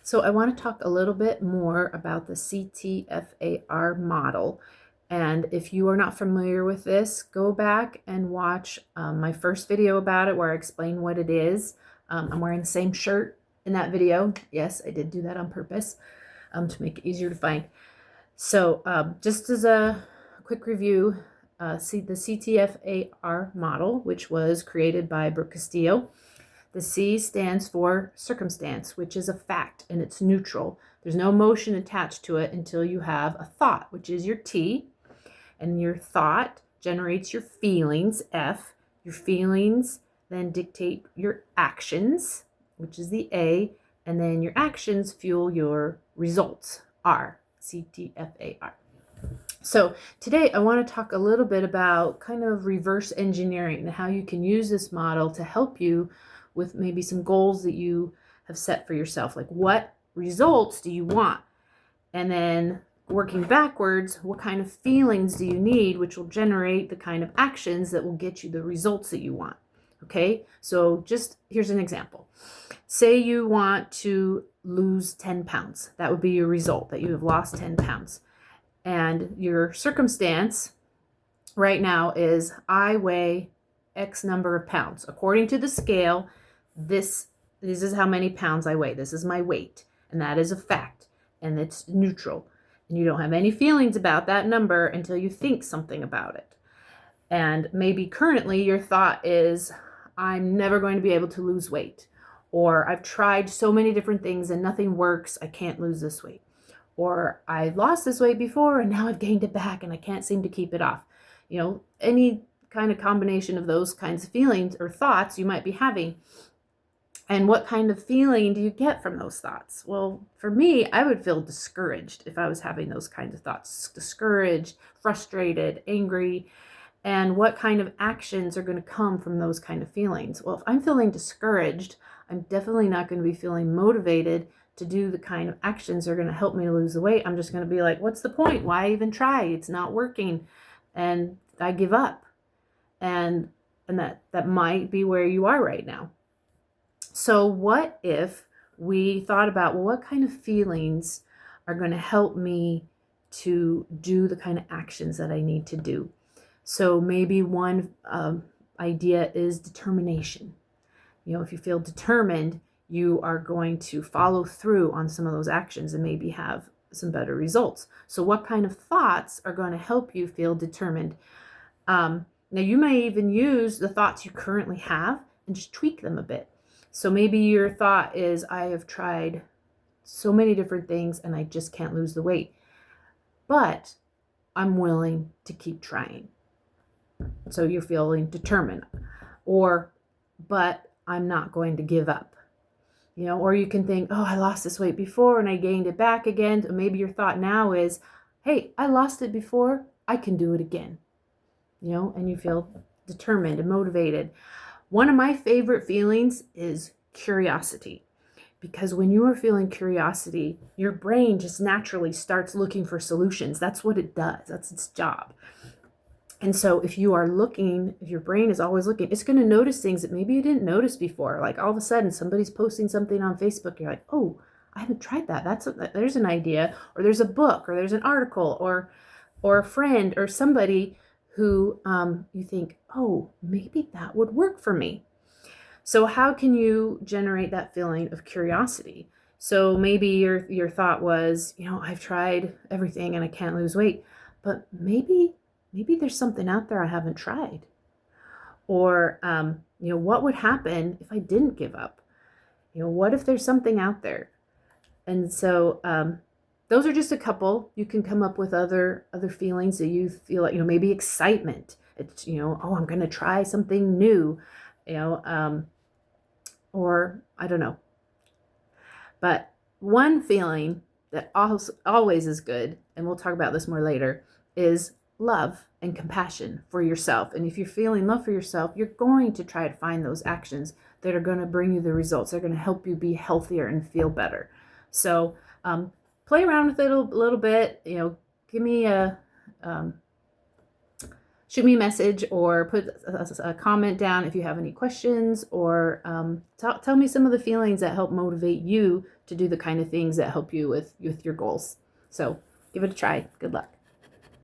So I want to talk a little bit more about the CTFAR model. And if you are not familiar with this, go back and watch my first video about it where I explain what it is. I'm wearing the same shirt in that video. Yes, I did do that on purpose to make it easier to find. So just as a quick review, see the CTFAR model, which was created by Brooke Castillo. The C stands for circumstance, which is a fact and it's neutral. There's no emotion attached to it until you have a thought, which is your T. And your thought generates your feelings, F. Your feelings then dictate your actions, which is the A. And then your actions fuel your results, R, CTFAR. So today I want to talk a little bit about kind of reverse engineering and how you can use this model to help you with maybe some goals that you have set for yourself. Like, what results do you want? And then working backwards, what kind of feelings do you need, which will generate the kind of actions that will get you the results that you want. Okay, so just here's an example. Say you want to lose 10 pounds. That would be your result, that you have lost 10 pounds. And your circumstance right now is I weigh X number of pounds. According to the scale, this is how many pounds I weigh. This is my weight. And that is a fact. And it's neutral. And you don't have any feelings about that number until you think something about it. And maybe currently your thought is, I'm never going to be able to lose weight. Or I've tried so many different things and nothing works. I can't lose this weight. Or I lost this weight before and now I've gained it back and I can't seem to keep it off. You know, any kind of combination of those kinds of feelings or thoughts you might be having. And what kind of feeling do you get from those thoughts? Well, for me, I would feel discouraged if I was having those kinds of thoughts. Discouraged, frustrated, angry. And what kind of actions are going to come from those kind of feelings? Well, if I'm feeling discouraged, I'm definitely not going to be feeling motivated to do the kind of actions that are going to help me lose the weight. I'm just going to be like, what's the point? Why even try? It's not working. And I give up. And that might be where you are right now. So what if we thought about, well, what kind of feelings are going to help me to do the kind of actions that I need to do? So maybe one idea is determination. You know, if you feel determined, you are going to follow through on some of those actions and maybe have some better results. So what kind of thoughts are going to help you feel determined? Now, you may even use the thoughts you currently have and just tweak them a bit. So maybe your thought is, I have tried so many different things and I just can't lose the weight, but I'm willing to keep trying. So you're feeling determined. Or, but I'm not going to give up. You know, or you can think, oh, I lost this weight before and I gained it back again. Or maybe your thought now is, hey, I lost it before, I can do it again. You know, and you feel determined and motivated. One of my favorite feelings is curiosity, because when you are feeling curiosity, your brain just naturally starts looking for solutions. That's what it does. That's its job. And so if you are looking, if your brain is always looking, it's going to notice things that maybe you didn't notice before. Like all of a sudden somebody's posting something on Facebook. You're like, oh, I haven't tried that. There's an idea, or there's a book, or there's an article, or a friend, or somebody who you think, oh, maybe that would work for me. So how can you generate that feeling of curiosity? So maybe your thought was, you know, I've tried everything and I can't lose weight, but maybe there's something out there I haven't tried. Or, you know, what would happen if I didn't give up? You know, what if there's something out there? And so those are just a couple. You can come up with other feelings that you feel like, you know, maybe excitement. It's, you know, oh, I'm going to try something new, you know, or I don't know. But one feeling that always is good, and we'll talk about this more later, is love and compassion for yourself. And if you're feeling love for yourself, you're going to try to find those actions that are going to bring you the results. They're going to help you be healthier and feel better. So play around with it a little bit. You know, give me shoot me a message or put a comment down if you have any questions, or tell me some of the feelings that help motivate you to do the kind of things that help you with your goals. So give it a try. Good luck.